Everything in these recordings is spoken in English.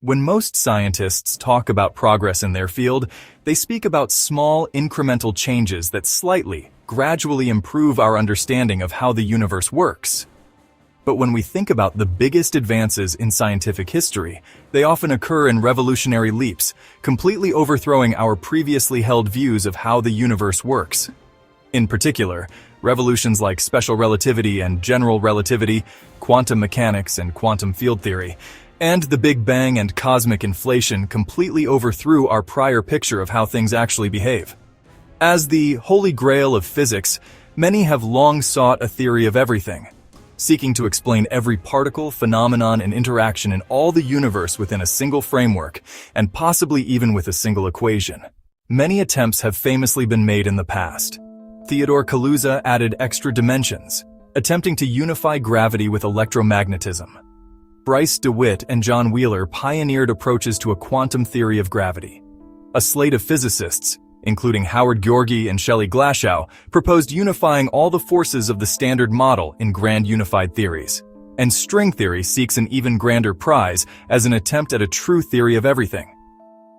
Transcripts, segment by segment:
When most scientists talk about progress in their field, they speak about small, incremental changes that slightly, gradually improve our understanding of how the universe works. But when we think about the biggest advances in scientific history, they often occur in revolutionary leaps, completely overthrowing our previously held views of how the universe works. In particular, revolutions like special relativity and general relativity, quantum mechanics and quantum field theory, and the Big Bang and cosmic inflation completely overthrew our prior picture of how things actually behave. As the holy grail of physics, many have long sought a theory of everything, seeking to explain every particle, phenomenon, and interaction in all the universe within a single framework, and possibly even with a single equation. Many attempts have famously been made in the past. Theodore Kaluza added extra dimensions, attempting to unify gravity with electromagnetism. Bryce DeWitt and John Wheeler pioneered approaches to a quantum theory of gravity. A slate of physicists, including Howard Gyorgy and Shelley Glashow, proposed unifying all the forces of the Standard Model in grand unified theories. And string theory seeks an even grander prize as an attempt at a true theory of everything.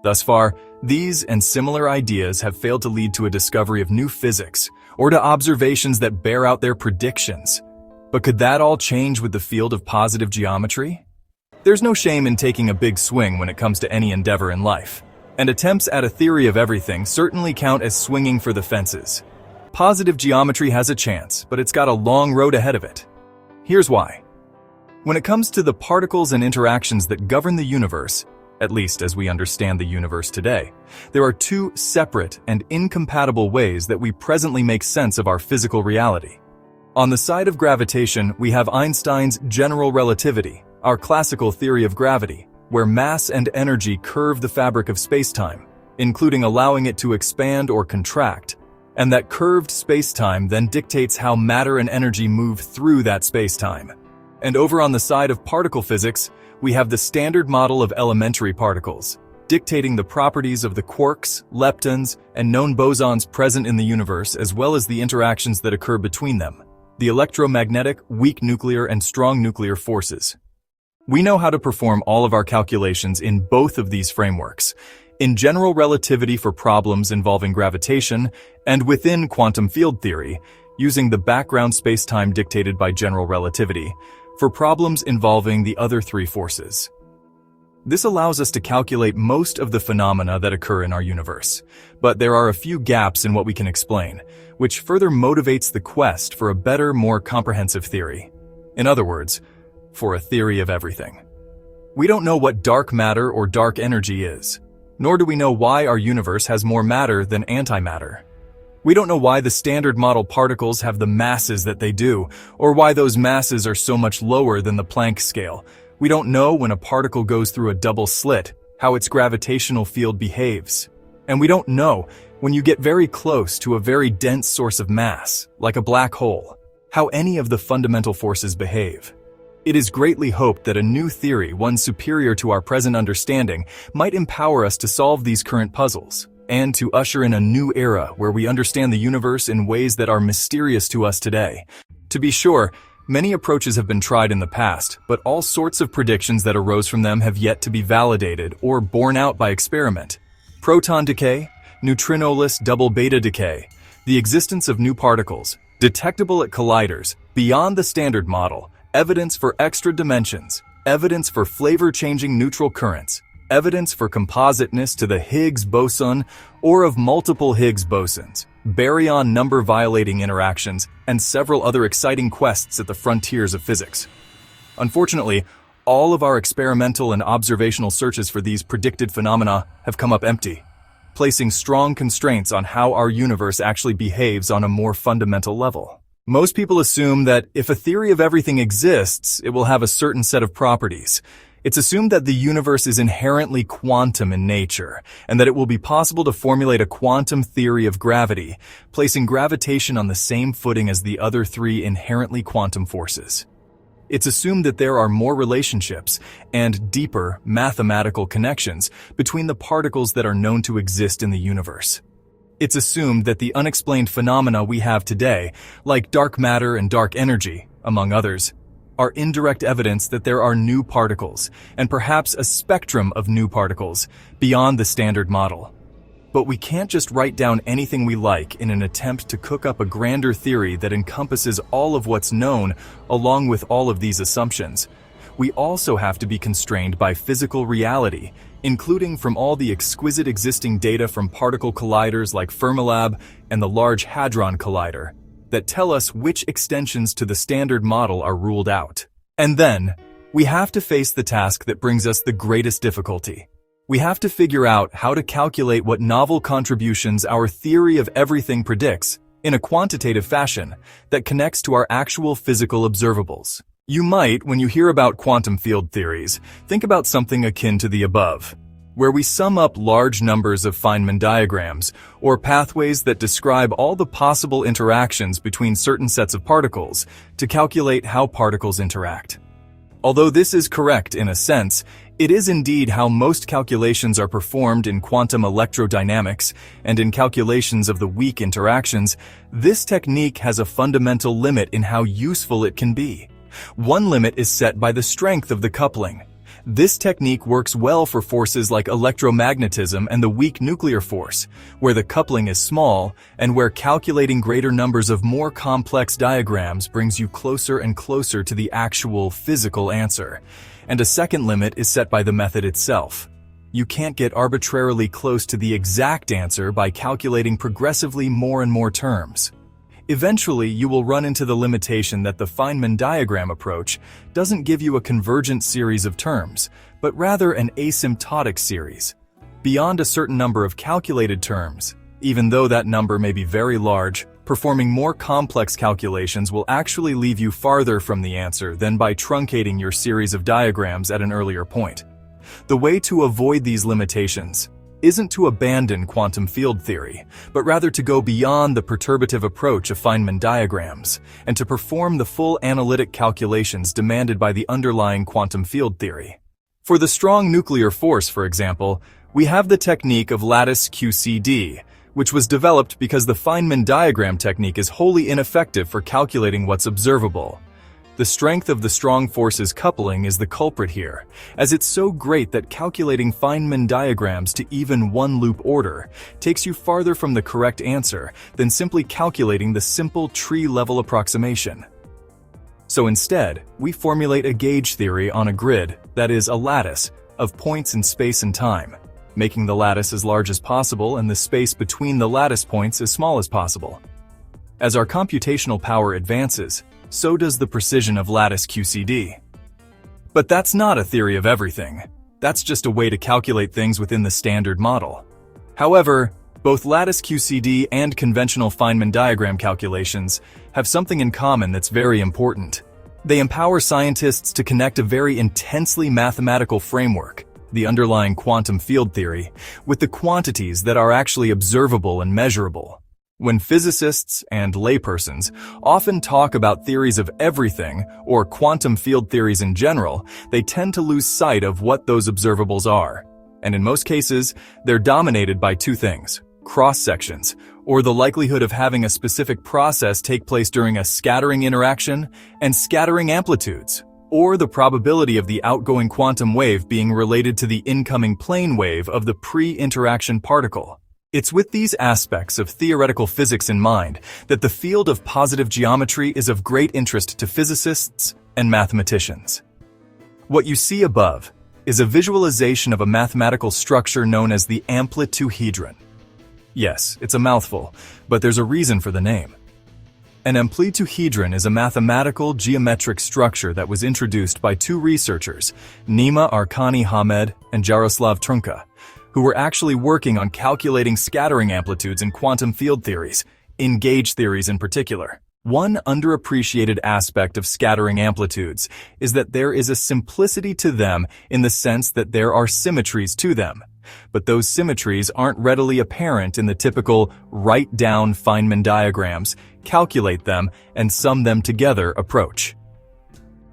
Thus far, these and similar ideas have failed to lead to a discovery of new physics or to observations that bear out their predictions. But could that all change with the field of positive geometry? There's no shame in taking a big swing when it comes to any endeavor in life, and attempts at a theory of everything certainly count as swinging for the fences. Positive geometry has a chance, but it's got a long road ahead of it. Here's why. When it comes to the particles and interactions that govern the universe, at least as we understand the universe today, there are two separate and incompatible ways that we presently make sense of our physical reality. On the side of gravitation, we have Einstein's general relativity, our classical theory of gravity, where mass and energy curve the fabric of spacetime, including allowing it to expand or contract, and that curved spacetime then dictates how matter and energy move through that spacetime. And over on the side of particle physics, we have the Standard Model of elementary particles, dictating the properties of the quarks, leptons, and known bosons present in the universe, as well as the interactions that occur between them, the electromagnetic, weak nuclear, and strong nuclear forces. We know how to perform all of our calculations in both of these frameworks, in general relativity for problems involving gravitation, and within quantum field theory, using the background spacetime dictated by general relativity, for problems involving the other three forces. This allows us to calculate most of the phenomena that occur in our universe, but there are a few gaps in what we can explain, which further motivates the quest for a better, more comprehensive theory. In other words, for a theory of everything. We don't know what dark matter or dark energy is, nor do we know why our universe has more matter than antimatter. We don't know why the Standard Model particles have the masses that they do, or why those masses are so much lower than the Planck scale. We don't know when a particle goes through a double slit, how its gravitational field behaves. And we don't know, when you get very close to a very dense source of mass, like a black hole, how any of the fundamental forces behave. It is greatly hoped that a new theory, one superior to our present understanding, might empower us to solve these current puzzles, and to usher in a new era where we understand the universe in ways that are mysterious to us today. To be sure, many approaches have been tried in the past, but all sorts of predictions that arose from them have yet to be validated or borne out by experiment. Proton decay, neutrinoless double beta decay, the existence of new particles, detectable at colliders, beyond the Standard Model, evidence for extra dimensions, evidence for flavor-changing neutral currents, evidence for compositeness to the Higgs boson or of multiple Higgs bosons, baryon number-violating interactions, and several other exciting quests at the frontiers of physics. Unfortunately, all of our experimental and observational searches for these predicted phenomena have come up empty, placing strong constraints on how our universe actually behaves on a more fundamental level. Most people assume that if a theory of everything exists, it will have a certain set of properties. It's assumed that the universe is inherently quantum in nature, and that it will be possible to formulate a quantum theory of gravity, placing gravitation on the same footing as the other three inherently quantum forces. It's assumed that there are more relationships and deeper mathematical connections between the particles that are known to exist in the universe. It's assumed that the unexplained phenomena we have today, like dark matter and dark energy, among others, are indirect evidence that there are new particles, and perhaps a spectrum of new particles, beyond the standard model. But we can't just write down anything we like in an attempt to cook up a grander theory that encompasses all of what's known along with all of these assumptions. We also have to be constrained by physical reality, including from all the exquisite existing data from particle colliders like Fermilab and the Large Hadron Collider, that tell us which extensions to the standard model are ruled out. And then, we have to face the task that brings us the greatest difficulty. We have to figure out how to calculate what novel contributions our theory of everything predicts in a quantitative fashion that connects to our actual physical observables. You might, when you hear about quantum field theories, think about something akin to the above, where we sum up large numbers of Feynman diagrams or pathways that describe all the possible interactions between certain sets of particles to calculate how particles interact. Although this is correct in a sense, it is indeed how most calculations are performed in quantum electrodynamics and in calculations of the weak interactions. This technique has a fundamental limit in how useful it can be. One limit is set by the strength of the coupling. This technique works well for forces like electromagnetism and the weak nuclear force, where the coupling is small and where calculating greater numbers of more complex diagrams brings you closer and closer to the actual physical answer. And a second limit is set by the method itself. You can't get arbitrarily close to the exact answer by calculating progressively more and more terms. Eventually, you will run into the limitation that the Feynman diagram approach doesn't give you a convergent series of terms, but rather an asymptotic series. Beyond a certain number of calculated terms, even though that number may be very large, performing more complex calculations will actually leave you farther from the answer than by truncating your series of diagrams at an earlier point. The way to avoid these limitations isn't to abandon quantum field theory, but rather to go beyond the perturbative approach of Feynman diagrams and to perform the full analytic calculations demanded by the underlying quantum field theory. For the strong nuclear force, for example, we have the technique of Lattice QCD, which was developed because the Feynman diagram technique is wholly ineffective for calculating what's observable. The strength of the strong forces coupling is the culprit here, as it's so great that calculating Feynman diagrams to even one-loop order takes you farther from the correct answer than simply calculating the simple tree-level approximation. So instead, we formulate a gauge theory on a grid, that is, a lattice, of points in space and time, making the lattice as large as possible and the space between the lattice points as small as possible. As our computational power advances, so does the precision of Lattice QCD. But that's not a theory of everything. That's just a way to calculate things within the standard model. However, both Lattice QCD and conventional Feynman diagram calculations have something in common that's very important. They empower scientists to connect a very intensely mathematical framework, the underlying quantum field theory, with the quantities that are actually observable and measurable. When physicists and laypersons often talk about theories of everything or quantum field theories in general, they tend to lose sight of what those observables are. And in most cases, they're dominated by two things: cross-sections, or the likelihood of having a specific process take place during a scattering interaction, and scattering amplitudes, or the probability of the outgoing quantum wave being related to the incoming plane wave of the pre-interaction particle. It's with these aspects of theoretical physics in mind that the field of positive geometry is of great interest to physicists and mathematicians. What you see above is a visualization of a mathematical structure known as the Amplituhedron. Yes, it's a mouthful, but there's a reason for the name. An amplituhedron is a mathematical geometric structure that was introduced by two researchers, Nima Arkani Hamed and Jaroslav Trnka, who were actually working on calculating scattering amplitudes in quantum field theories, in gauge theories in particular. One underappreciated aspect of scattering amplitudes is that there is a simplicity to them in the sense that there are symmetries to them. But those symmetries aren't readily apparent in the typical write-down Feynman diagrams, calculate them, and sum them together approach.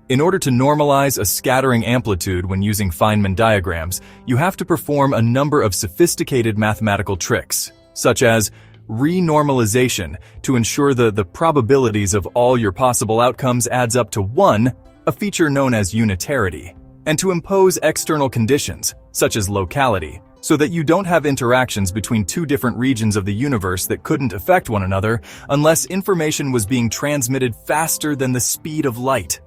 In order to normalize a scattering amplitude when using Feynman diagrams, you have to perform a number of sophisticated mathematical tricks, such as renormalization to ensure the probabilities of all your possible outcomes adds up to 1, a feature known as unitarity, and to impose external conditions, such as locality, so that you don't have interactions between two different regions of the universe that couldn't affect one another unless information was being transmitted faster than the speed of light.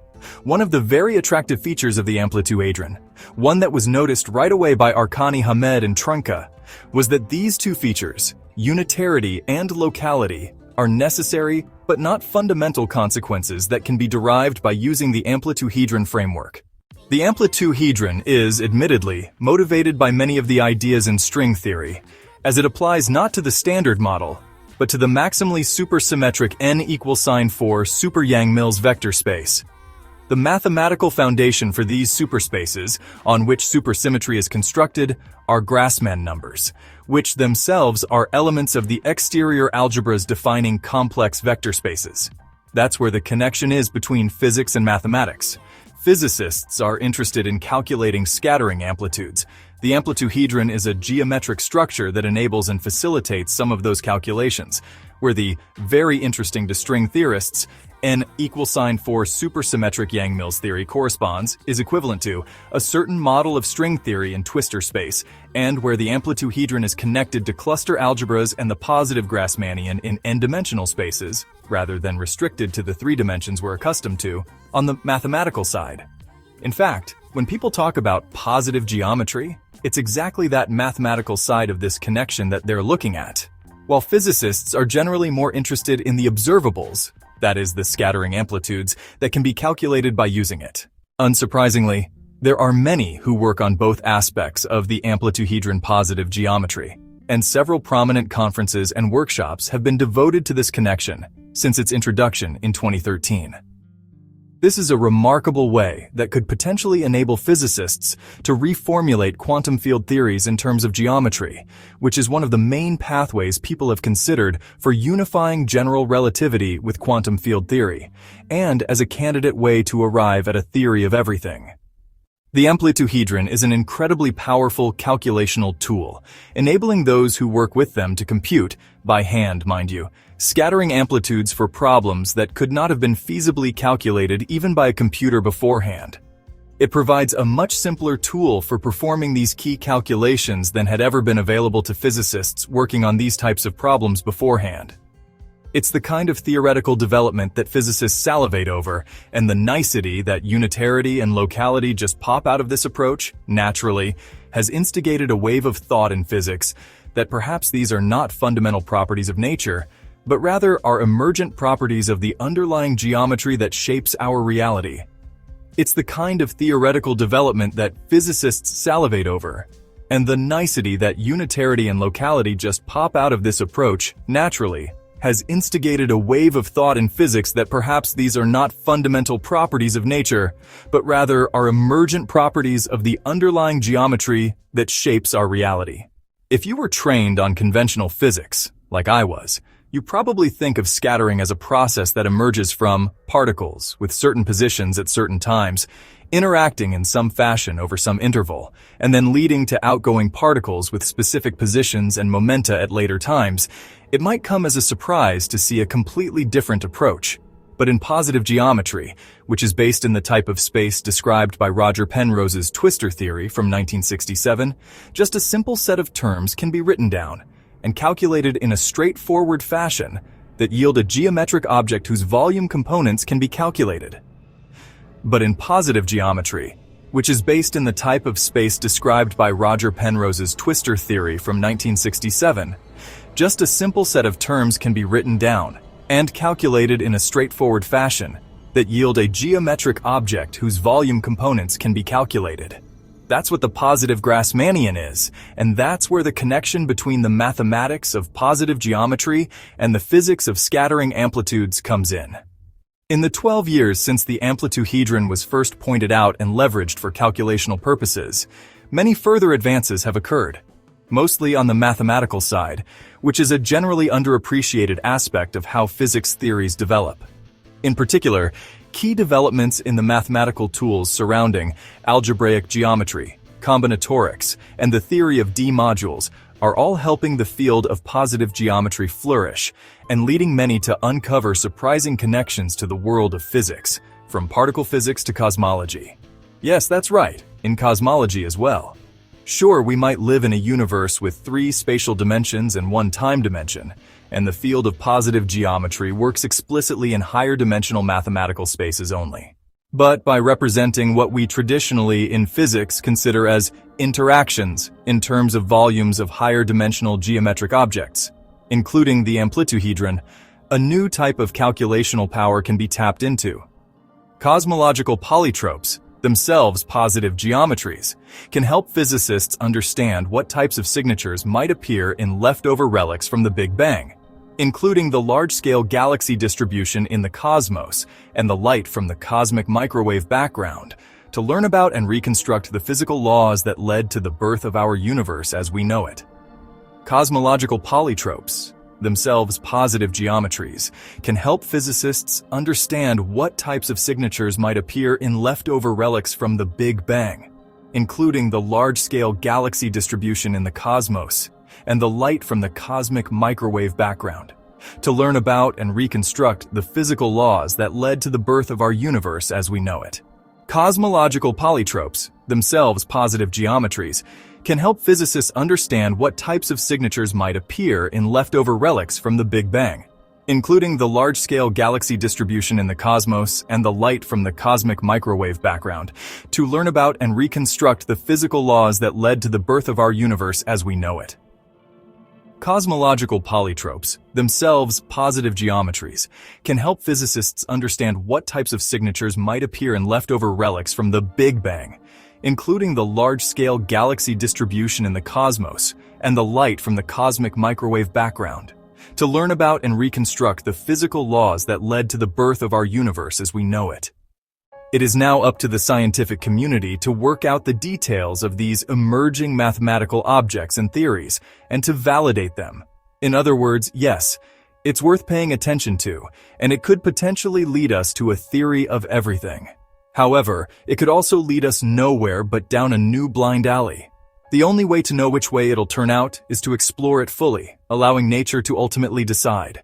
One of the very attractive features of the Amplituhedron, one that was noticed right away by Arkani Hamed and Trunka, was that these two features, unitarity and locality, are necessary but not fundamental consequences that can be derived by using the Amplituhedron framework. The Amplituhedron is, admittedly, motivated by many of the ideas in string theory, as it applies not to the standard model, but to the maximally supersymmetric n=4 super-Yang-Mills vector space. The mathematical foundation for these superspaces, on which supersymmetry is constructed, are Grassmann numbers, which themselves are elements of the exterior algebras defining complex vector spaces. That's where the connection is between physics and mathematics. Physicists are interested in calculating scattering amplitudes. The Amplituhedron is a geometric structure that enables and facilitates some of those calculations, where the, very interesting to string theorists, n=4 supersymmetric Yang-Mills theory corresponds, is equivalent to, a certain model of string theory in Twistor space, and where the Amplituhedron is connected to cluster algebras and the positive Grassmannian in n-dimensional spaces, rather than restricted to the 3 dimensions we're accustomed to, on the mathematical side. In fact, when people talk about positive geometry, it's exactly that mathematical side of this connection that they're looking at. While physicists are generally more interested in the observables, that is, the scattering amplitudes that can be calculated by using it. Unsurprisingly, there are many who work on both aspects of the Amplituhedron positive geometry, and several prominent conferences and workshops have been devoted to this connection since its introduction in 2013. This is a remarkable way that could potentially enable physicists to reformulate quantum field theories in terms of geometry, which is one of the main pathways people have considered for unifying general relativity with quantum field theory, and as a candidate way to arrive at a theory of everything. The Amplituhedron is an incredibly powerful calculational tool, enabling those who work with them to compute, by hand mind you, scattering amplitudes for problems that could not have been feasibly calculated even by a computer beforehand. It provides a much simpler tool for performing these key calculations than had ever been available to physicists working on these types of problems beforehand. It's the kind of theoretical development that physicists salivate over, and the nicety that unitarity and locality just pop out of this approach, naturally, has instigated a wave of thought in physics that perhaps these are not fundamental properties of nature, but rather are emergent properties of the underlying geometry that shapes our reality. It's the kind of theoretical development that physicists salivate over, and the nicety that unitarity and locality just pop out of this approach, naturally, has instigated a wave of thought in physics that perhaps these are not fundamental properties of nature, but rather are emergent properties of the underlying geometry that shapes our reality. If you were trained on conventional physics, like I was, you probably think of scattering as a process that emerges from particles with certain positions at certain times, interacting in some fashion over some interval, and then leading to outgoing particles with specific positions and momenta at later times. It might come as a surprise to see a completely different approach. But in positive geometry, which is based in the type of space described by Roger Penrose's Twistor theory from 1967, just a simple set of terms can be written down and calculated in a straightforward fashion that yield a geometric object whose volume components can be calculated. But in positive geometry, which is based in the type of space described by Roger Penrose's Twistor theory from 1967, just a simple set of terms can be written down and calculated in a straightforward fashion that yield a geometric object whose volume components can be calculated. That's what the positive Grassmannian is, and that's where the connection between the mathematics of positive geometry and the physics of scattering amplitudes comes in. In the 12 years since the Amplituhedron was first pointed out and leveraged for calculational purposes, many further advances have occurred, mostly on the mathematical side, which is a generally underappreciated aspect of how physics theories develop. In particular, key developments in the mathematical tools surrounding algebraic geometry, combinatorics, and the theory of D-modules are all helping the field of positive geometry flourish and leading many to uncover surprising connections to the world of physics, from particle physics to cosmology. Yes, that's right, in cosmology as well. Sure, we might live in a universe with 3 spatial dimensions and 1 time dimension, and the field of positive geometry works explicitly in higher dimensional mathematical spaces only. But by representing what we traditionally in physics consider as interactions in terms of volumes of higher dimensional geometric objects, including the Amplituhedron, a new type of calculational power can be tapped into. Cosmological polytropes, themselves positive geometries, can help physicists understand what types of signatures might appear in leftover relics from the Big Bang, including the large-scale galaxy distribution in the cosmos and the light from the cosmic microwave background, to learn about and reconstruct the physical laws that led to the birth of our universe as we know it. Cosmological polytropes, themselves positive geometries, can help physicists understand what types of signatures might appear in leftover relics from the Big Bang, including the large-scale galaxy distribution in the cosmos and the light from the cosmic microwave background, to learn about and reconstruct the physical laws that led to the birth of our universe as we know it. Cosmological polytropes, themselves positive geometries, can help physicists understand what types of signatures might appear in leftover relics from the Big Bang, including the large-scale galaxy distribution in the cosmos and the light from the cosmic microwave background, to learn about and reconstruct the physical laws that led to the birth of our universe as we know it. Cosmological polytropes, themselves positive geometries, can help physicists understand what types of signatures might appear in leftover relics from the Big Bang, including the large-scale galaxy distribution in the cosmos and the light from the cosmic microwave background, to learn about and reconstruct the physical laws that led to the birth of our universe as we know it. It is now up to the scientific community to work out the details of these emerging mathematical objects and theories and to validate them. In other words, yes, it's worth paying attention to, and it could potentially lead us to a theory of everything. However, it could also lead us nowhere but down a new blind alley. The only way to know which way it'll turn out is to explore it fully, allowing nature to ultimately decide.